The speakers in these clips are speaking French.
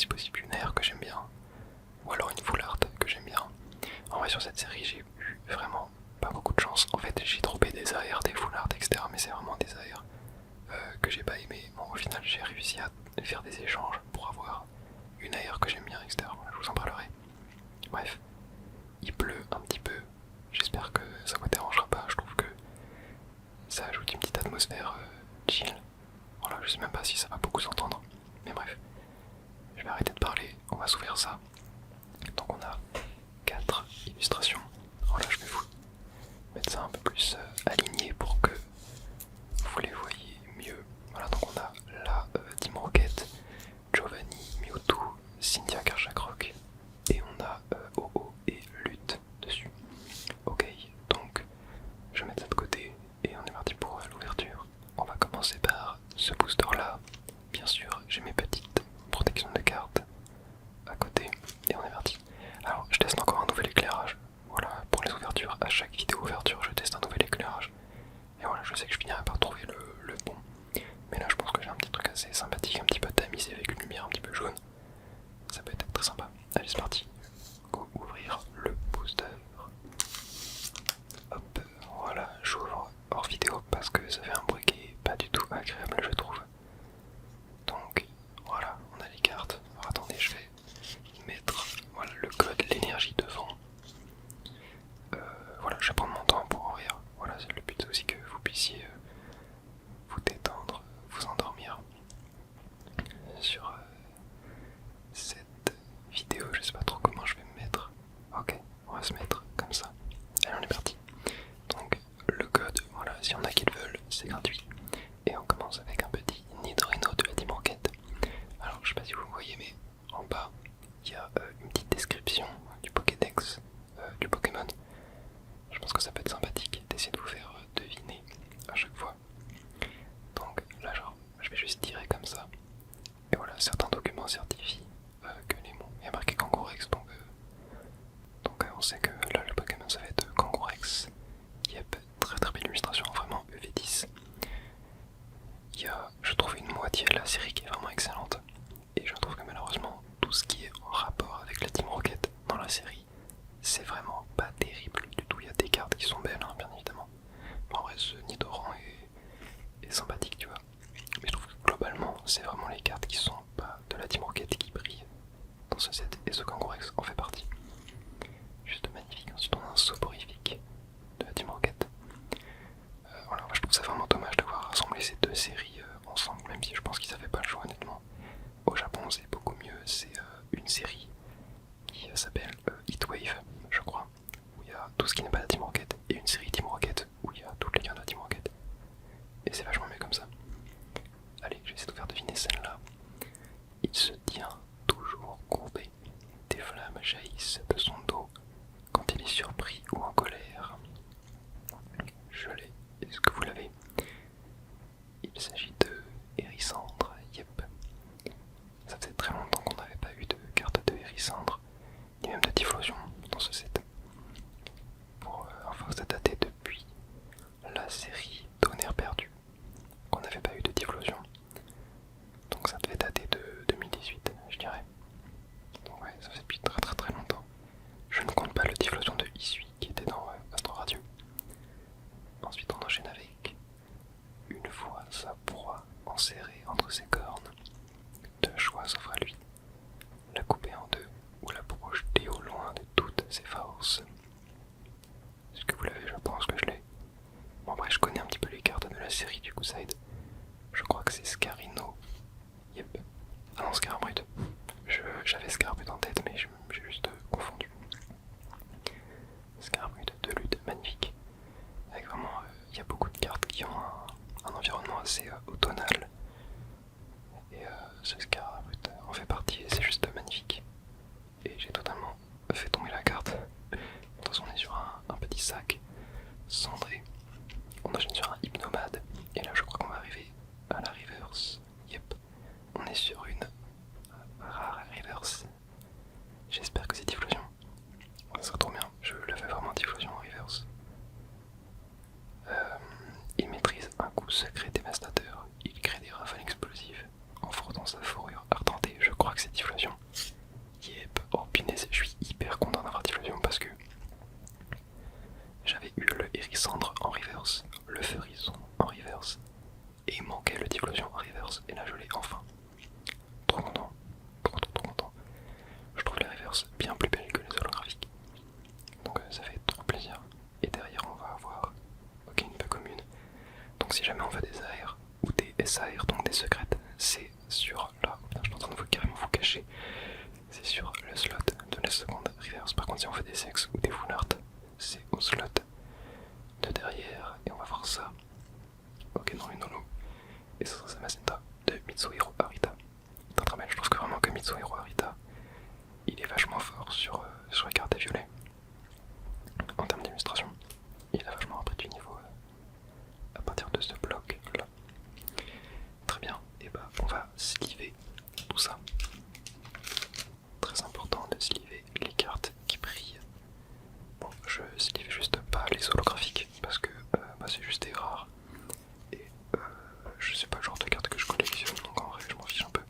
si possible une AR que j'aime bien, ou alors une full art que j'aime bien. En vrai sur cette série j'ai eu vraiment pas beaucoup de chance. En fait j'ai trouvé des AR, des full art, etc. Mais c'est vraiment des AR que j'ai pas aimé. Bon au final j'ai réussi à faire des échanges pour avoir une AR que j'aime bien, etc. Voilà, je vous en parlerai. Bref, il pleut un petit peu. J'espère que ça vous dérangera pas. Je trouve que ça ajoute une petite atmosphère chill. Voilà, je sais même pas si ça va beaucoup s'entendre. Mais bref, je vais arrêter de parler. On va s'ouvrir ça. Donc on a 4 illustrations. Voilà, je vais vous mettre ça un peu plus aligné pour que vous les voyez mieux. Voilà, donc on a la Team Rocket, Giovanni, Mewtwo, Cynthia Kershaw-Croc et on a OO et Lutte dessus. Ok, donc je vais mettre ça de côté et on est parti pour l'ouverture. On va commencer par ce booster là. Bien sûr, j'ai mes petites protections de cartes à côté et on est parti. Alors je teste encore un nouvel éclairage. Voilà, pour les ouvertures, à chaque vidéo ouverture je teste un nouvel éclairage. Et voilà, je sais que je finirai par trouver le bon. Mais là je pense que j'ai un petit truc assez sympathique, un petit peu tamisé avec une lumière un petit peu jaune. Ça peut être très sympa. Allez c'est parti. Go ouvrir le booster. Hop, voilà, j'ouvre hors vidéo parce que ça fait un bruit qui est pas du tout agréable je trouve. Donc voilà, on a les cartes. Alors attendez, je vais mettre voilà, le code, l'énergie devant. Voilà, je vais prendre mon temps pour ouvrir. Voilà, c'est le but aussi que vous puissiez vous détendre, vous endormir sur cette vidéo. Je sais pas trop comment je vais me mettre. Ok, on va se mettre comme ça. Allez, on est parti. Donc le code, voilà, si on a qui le veulent, c'est gratuit. Et on commence avec un petit Nidorino de la Team Rocket. Alors je sais pas si vous voyez, mais en bas il y a une petite description du Pokédex du Pokémon. Je pense que ça peut être sympathique d'essayer de vous faire deviner à chaque fois. Donc là genre je vais juste tirer comme ça. Et voilà, certains documents certifient que les mots. Il y a marqué Kangourex, donc on sait que là le Pokémon ça va être Kangourex. Yep, très très belle illustration, vraiment EV10. Il y a, je trouve, une moitié de la série qui est vraiment excellente. Et je trouve que malheureusement, tout ce qui est en rapport avec la Team Rocket dans la série, c'est vraiment pas terrible du tout. Il y a des cartes qui sont belles, hein, bien évidemment. Mais en vrai, ce Nidoran est sympathique, tu vois. Mais je trouve que globalement, c'est vraiment les cartes qui sont pas de la Team Rocket qui brillent dans ce set. Et ce Kangourex en fait partie. Juste magnifique. Ensuite, on a un soporifique de la Team Rocket. Voilà, moi, je trouve ça vraiment dommage d'avoir rassemblé ces deux séries ensemble, même si je pense qu'ils avaient pas le choix honnêtement. Au Japon, c'est beaucoup mieux. C'est une série qui s'appelle Heatwave, je crois, où il y a tout ce qui n'est pas la Team Rocket, et une série Team Rocket où il y a toutes les cartes de la Team Rocket. Et c'est vachement mieux comme ça. Allez, je vais essayer de vous faire deviner celle-là. Il se tient toujours courbé. Des flammes jaillissent de son dos quand il est surpris ou en colère. Je l'ai. Est-ce que vous l'avez? Il s'agit de Hérissandre. Yep. Ça faisait très longtemps qu'on n'avait pas eu de carte de Hérissandre, ni même de Typhlosion dans ce set. Pour info, ça datait depuis la série Tonnerre perdu, qu'on n'avait pas eu de Typhlosion. Donc ça devait dater de 2018, je dirais. Donc ouais, ça fait depuis très très très longtemps. Je ne compte pas le Typhlosion de Isui qui était dans Astro Radio. Ensuite on enchaîne avec une fois sa proie enserrée entre ses cornes. Deux choix s'offrent à lui. La couper en deux ou la projeter au loin de toutes ses forces. Est-ce que vous l'avez? Je pense que je l'ai. Bon après je connais un petit peu les cartes de la série du coup ça aide. Je crois que c'est Scarino. Yep. Ah non, Scarbrut. J'avais Scarbrut en tête mais je caché, c'est sur le slot de la seconde reverse. Par contre si on fait des sexes ou des full art, c'est au slot de derrière, et on va voir ça. Ok, dans une holo, et ce sera Zamazenta de Mitsuhiro Arita. Très belle, je trouve que vraiment que Mitsuhiro Arita, il est vachement fort sur les cartes violets. En termes d'illustration, il a vachement appris du niveau à partir de ce bloc là. Très bien, et bah on va sliver tout ça. Très important de sliver les cartes qui brillent. Bon, je slive juste pas les holographiques parce que c'est juste des rares. Et je sais pas le genre de cartes que je collectionne, donc en vrai je m'en fiche un peu.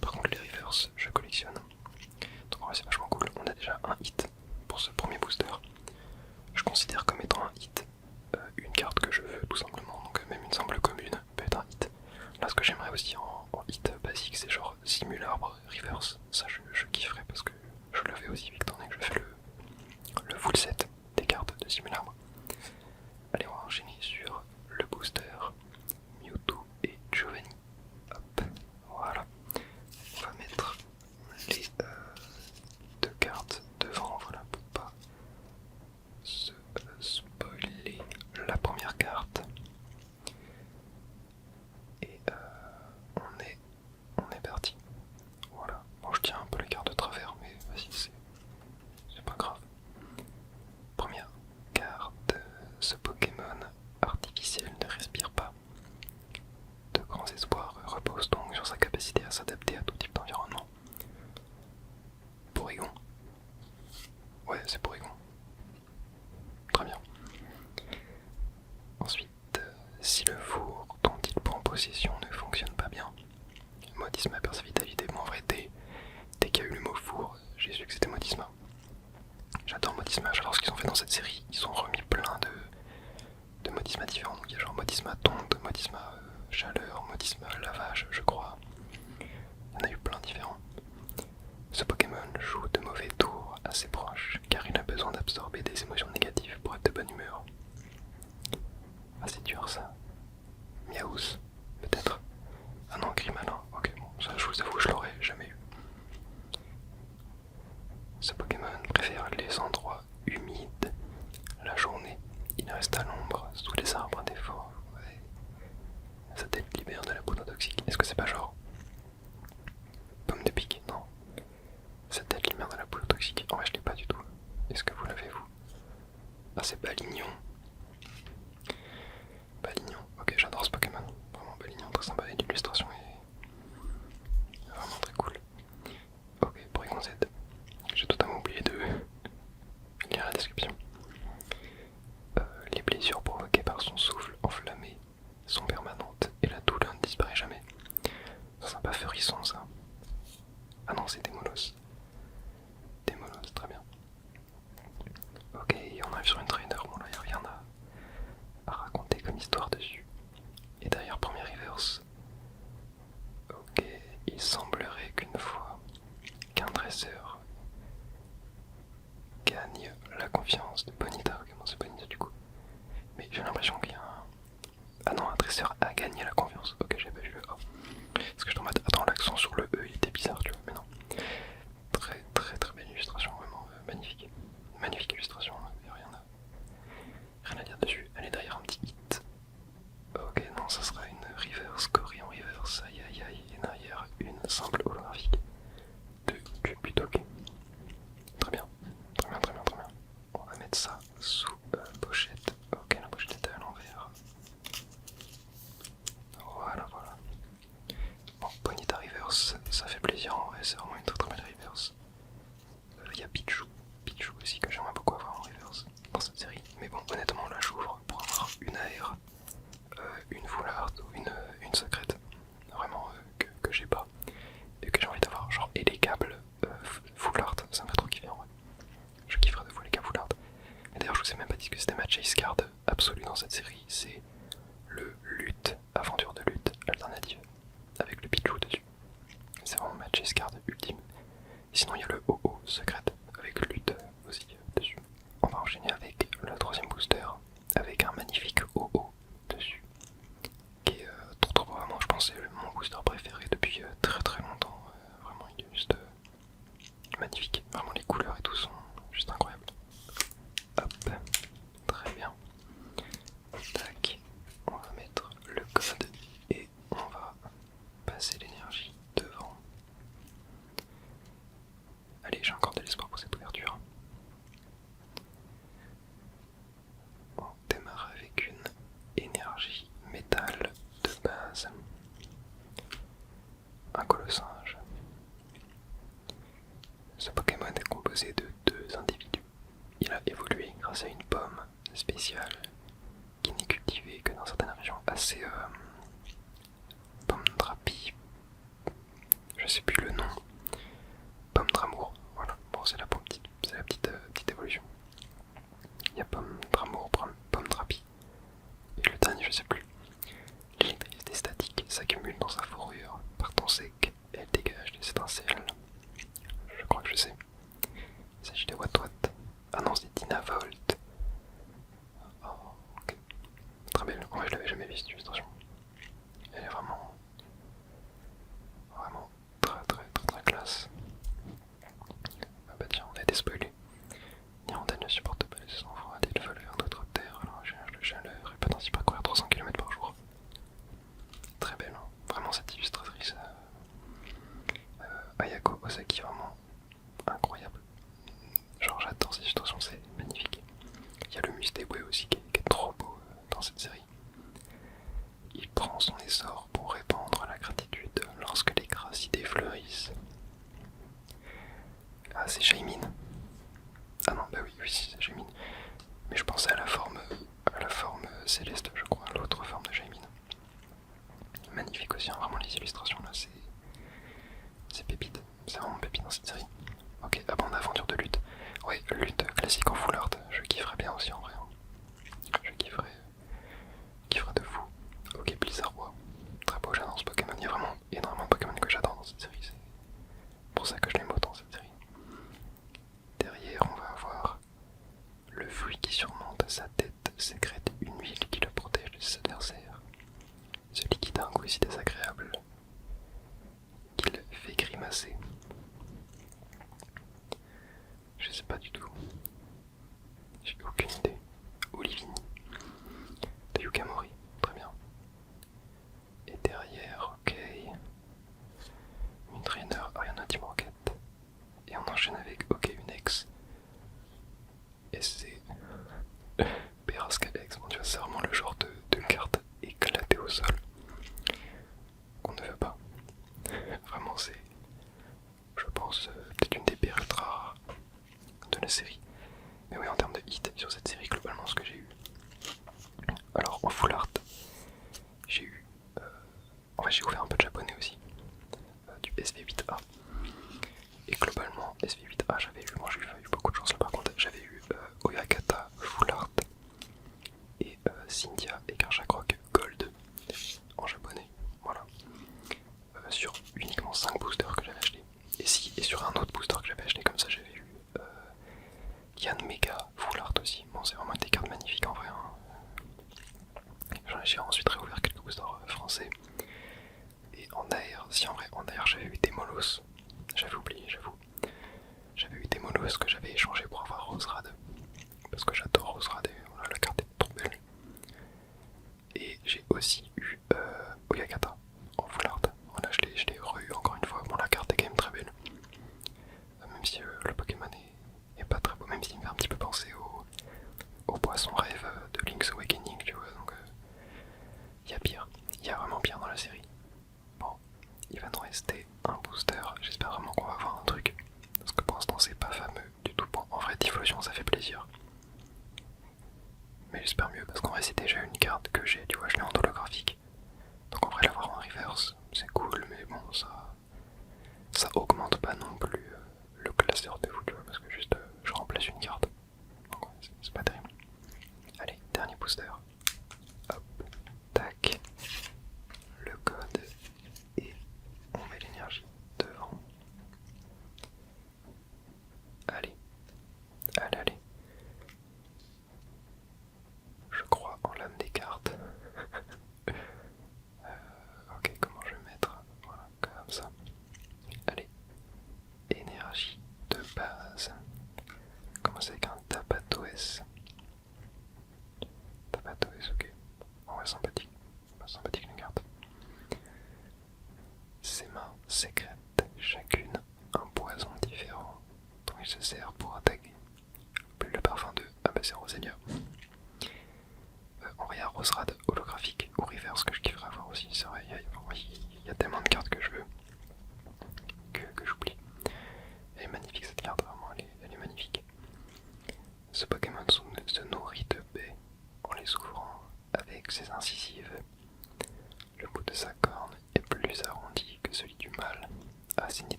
Par contre les reverse je collectionne. Donc en vrai c'est vachement cool. On a déjà un hit pour ce premier booster. Je considère comme étant un hit une carte que je veux tout simplement. Donc même une simple commune peut être un hit. Là ce que j'aimerais aussi en hit basique c'est genre Simularbre reverse. Ça je kifferais parce que je le fais aussi étant donné que je fais le full set des cartes de Simularbre. Allez, on va enchaîner sur le booster Mewtwo et Giovanni. Hop, voilà. On va mettre les deux cartes devant, voilà, pour pas se spoiler la première carte. Et on est parti. Voilà. Bon, je tiens un peu les cartes de travers, mais vas-y, c'est pas grave. Première carte, ce Pokémon artificiel ne respire pas. De grands espoirs reposent donc sur sa capacité à s'adapter à tout type d'environnement. Porygon. Ouais, c'est Porygon. Très bien. Ensuite, si le four dont il prend possession ne fonctionne pas bien, Modisma perd sa vitalité. Mais en vrai, dès qu'il y a eu le mot four, j'ai su que c'était Modisma. J'adore Modisma, j'adore ce qu'ils ont fait dans cette série. Ils ont remis plein de Modisma différents. Donc il y a genre Modisma tonte, Modisma chaleur, Modisma lavage, je crois. Il y en a eu plein différents. Ce Pokémon joue de mauvais tours à ses proches, car il a besoin d'absorber des émotions négatives pour être de bonne humeur. Ah, c'est dur ça. Miaous, peut-être. Ah non, Grimalin. Ok, bon, ça je vous avoue que je l'aurais jamais eu. Ce Pokémon préfère les endroits humides. La journée, il reste à l'ombre, sous les arbres des forêts. Ouais. Sa tête libère de la poudre toxique. Est-ce que c'est pas genre pomme de pique? Non. Sa tête libère de la poudre toxique. En vrai, je l'ai pas du tout. Est-ce que vous l'avez, vous? Ah, c'est Balignon. Balignon. Ok, j'adore ce Pokémon. Vraiment Balignon, très sympa. Et l'illustration est vraiment très cool. Ok, Porygon Z. J'ai totalement oublié de lire la description. Les blessures provoquées par son souffle enflammé sont permanentes et la douleur ne disparaît jamais. C'est sympa, Feurisson ça. Ah non, c'est Démolos. Démolos, très bien. Ok, on arrive sur une trainer. Bon là, y a rien à raconter comme histoire dessus. Et derrière, premier reverse. Ok, il semblerait qu'une fois qu'un dresseur gagne la confiance de Bonita. Ok, bon, c'est Bonita du coup. Mais j'ai l'impression qu'il y a un... Ah non, un dresseur a gagné la confiance. Ok, j'ai pas vu le A. Parce que je tombe... Attends, l'accent sur le E, il était bizarre, tu vois, mais non. Très très très belle illustration, vraiment magnifique. Magnifique illustration, il n'y a rien à dire dessus. Elle est derrière un petit hit. Ok, non, ça sera une reverse, Cory en reverse, aïe aïe aïe, et derrière une simple holographique de Cupitoke. Très bien, très bien, très bien, très bien. On va mettre ça sous pochette. Ok, la pochette était à l'envers. Voilà, voilà. Bon, Bonita reverse, ça fait plaisir en vrai, c'est vraiment une très très belle reverse. Il y a Pichu aussi que j'aimerais beaucoup avoir en reverse dans cette série. Mais bon, honnêtement, là j'ouvre pour avoir une AR, une full art ou une secrète. Vraiment que j'ai pas et que j'ai envie d'avoir. Genre, et les câbles full art, ça me fait trop kiffer en vrai. Je kifferais de fou les câbles full art. Et d'ailleurs, je vous ai même pas dit que c'était ma chase card absolue dans cette série. C'est le lutte, aventure de lutte alternative avec le Pichu dessus. C'est vraiment ma chase card ultime. Sinon, il y a le OO secrète avec lutte aussi dessus. On va enchaîner avec le troisième booster avec un magnifique OO dessus. Qui est trop vraiment, je pense, c'est mon booster préféré depuis très très longtemps. Vraiment, il composé de 2 individus. Il a évolué grâce à une pomme spéciale qui n'est cultivée que dans certaines régions assez... pomme drapi, je sais plus le nom, pomme dramour, voilà, bon c'est la petite évolution. Il y a pomme dramour, pomme drapi, et le dernier je sais plus. L'électricité statique s'accumule dans sa fourrure, par temps sec, elle dégage des étincelles. Je crois que je sais. Il s'agit de Watt. Ah non, c'est Dynavolt. Oh, ok. Très belle. En vrai, je l'avais jamais vue cette illustration. Elle est vraiment très classe. Ah bah tiens, on a été spoilé. Nirondelle ne supporte pas les saisons froides et le voleur d'autres terres, alors cherche de chaleur et peut ainsi parcourir 300 km par jour. Très belle, hein. Vraiment cette illustratrice Ayako Osaki, vraiment incroyable. Genre j'adore ces illustrations, c'est magnifique. Il y a le Musteway aussi qui est trop beau dans cette série. Il prend son essor pour répandre la gratitude lorsque les grassidés fleurissent. Ah, c'est Shaymin. Ah non, bah oui, c'est Shaymin. Mais je pensais à la forme céleste, je crois, l'autre forme de Shaymin. Magnifique aussi, hein, vraiment les illustrations là, c'est pépite. C'est vraiment pépite dans cette série. Ok, ah bon, aventure de lutte. Ouais, lutte classique en full art, je kifferais bien aussi en vrai. Hein. Je kifferais de fou. Ok, Blizzard, très beau, j'adore ce Pokémon. Il y a vraiment énormément de Pokémon que j'adore dans cette série. C'est pour ça que je l'aime autant cette série. Derrière, on va avoir le fruit qui surmonte sa tête sécrète une huile qui le protège de ses adversaires. Ce liquide a un goût si désagréable qu'il fait grimacer. Je sais pas du tout. J'ai aucune idée. Olivini. De Yukamori. Très bien. Et derrière, ok. Une trainer Ariana Timorquette. Et on enchaîne avec ok, une ex. Et c'est Perascalex. Bon, tu vois, c'est vraiment le genre de carte éclatée au sol qu'on ne veut pas. Vraiment, c'est, je pense, peut-être une des perles rares de la série. Mais oui, en termes de hit sur cette série, globalement, ce que j'ai eu. Alors, en full art, j'ai eu. En vrai, j'ai ouvert un peu de japonais aussi. Du SV8A. Et globalement, SV8A, j'avais eu. Moi, j'ai eu beaucoup de chance là par contre. J'avais eu Oyakata full art et Cynthia et Karchakroc Gold en japonais. Voilà. Sur uniquement 5 boosters que j'avais acheté. Et sur un autre booster que j'avais acheté comme ça, j'avais eu Yann Mega full art aussi. Bon, c'est vraiment des cartes magnifiques en vrai. Hein. J'ai ensuite réouvert quelques boosters français. Et en AR, si en vrai, en AR j'avais eu des Molos. J'avais oublié, j'avoue. J'avais eu des Molos que j'avais échangé pour avoir Roserad. Parce que j'adore Roserad et voilà, la carte est trop belle. Et j'ai aussi eu Oyakata en full art. Voilà, je l'ai re-eu encore une fois. Bon, la carte est quand même très belle. Même si le Pokémon est pas très beau, même s'il me fait un petit peu penser au poisson rêve de Link's Awakening, tu vois. Donc, il y a pire. Il y a vraiment pire dans la série. Bon, il va nous rester un booster. J'espère vraiment qu'on va avoir un truc. Parce que pour l'instant, c'est pas fameux du tout. Bon, en vrai, Diffusion, ça fait plaisir. Mais j'espère mieux, parce qu'en vrai, c'est déjà une carte que j'ai, tu vois, je l'ai en holographique. Donc en vrai, l'avoir en reverse, c'est cool, mais bon, ça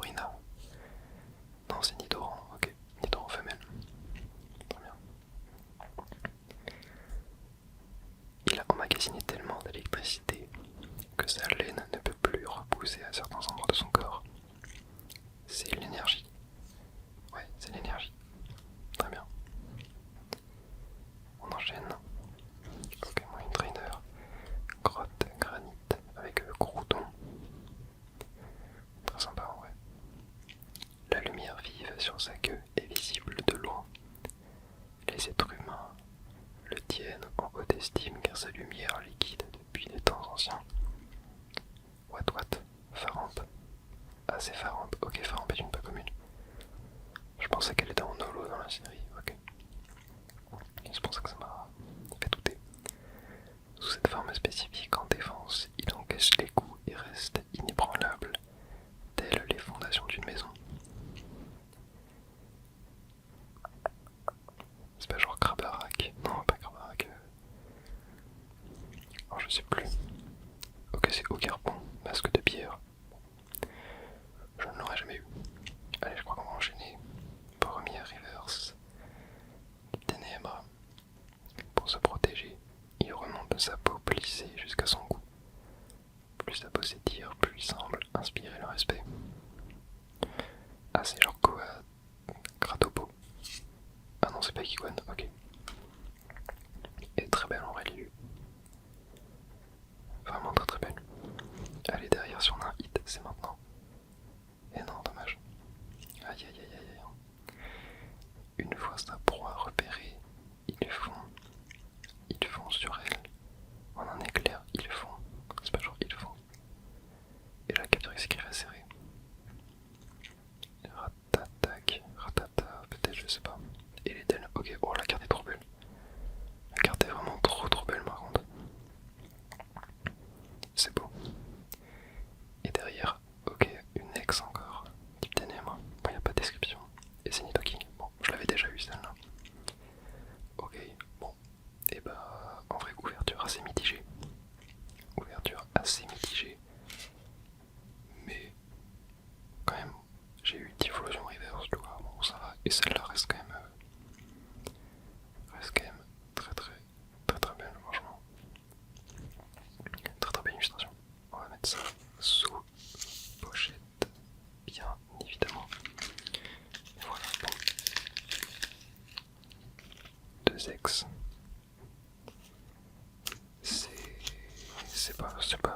Nidorina. Non, c'est Nidoran, ok. Nidoran femelle. Très bien. Il a emmagasiné tellement d'électricité que sa laine ne peut plus repousser à certains endroits de son corps. C'est l'énergie. Ouais, c'est l'énergie. Très bien. On enchaîne. Pokémon Trainer. Grotte granit avec Crouton. Très sympa en vrai. La lumière vive sur sa queue est visible de loin. Les êtres humains le tiennent en haute estime car sa lumière liquide depuis des temps anciens. What? Farampe. Ah, c'est Farampe. Ok, Farampe est une pas commune. Je pensais qu'elle était en holo dans la série. Ok. C'est pour ça que ça m'a fait douter. Sous cette forme spécifique en défense, il encaisse les coups et reste inébranlable, telles les fondations d'une maison. C'est pas genre Krabarak. Non, pas Krabarak. Alors je sais plus. Ok, c'est Ocarpon, masque de pierre. Je ne l'aurais jamais eu. Allez, je crois qu'on va enchaîner. Premier reverse. Ténèbres. Pour se protéger, il remonte sa peau plissée jusqu'à son cou. Plus sa peau s'étire, plus il semble inspirer le respect. Ah, c'est genre quoi? Gratopo. Ah non, c'est pas Kikwan, ok. Elle est très belle en vrai, Lilu. Vraiment très très belle. Elle est derrière sur un hit, c'est maintenant. Et non, dommage. Aïe aïe aïe aïe. Une fois sa proie repérée, ils font sur elle. En un éclair, ils font. C'est pas genre ils font. Et la capture s'écrit serrée. Ratatac, ratata, peut-être, je sais pas. Et les tels, ok, oh la carte est trop belle. La carte est vraiment trop belle par contre. C'est beau. Et derrière, ok, une ex encore. Type ténèbres. Bon, y a pas de description. Et c'est Nidoking. Bon, je l'avais déjà eu celle-là. Ok, bon. Et bah, en vrai, ouverture assez mitigée. Ouverture assez mitigée. Mais, quand même, j'ai eu Typhlosion Reverse, tu vois. Bon, ça va. Et celle-là reste quand même très belle, franchement. Très belle illustration. On va mettre ça sous pochette, bien évidemment. Et voilà, bon. Deux ex. C'est pas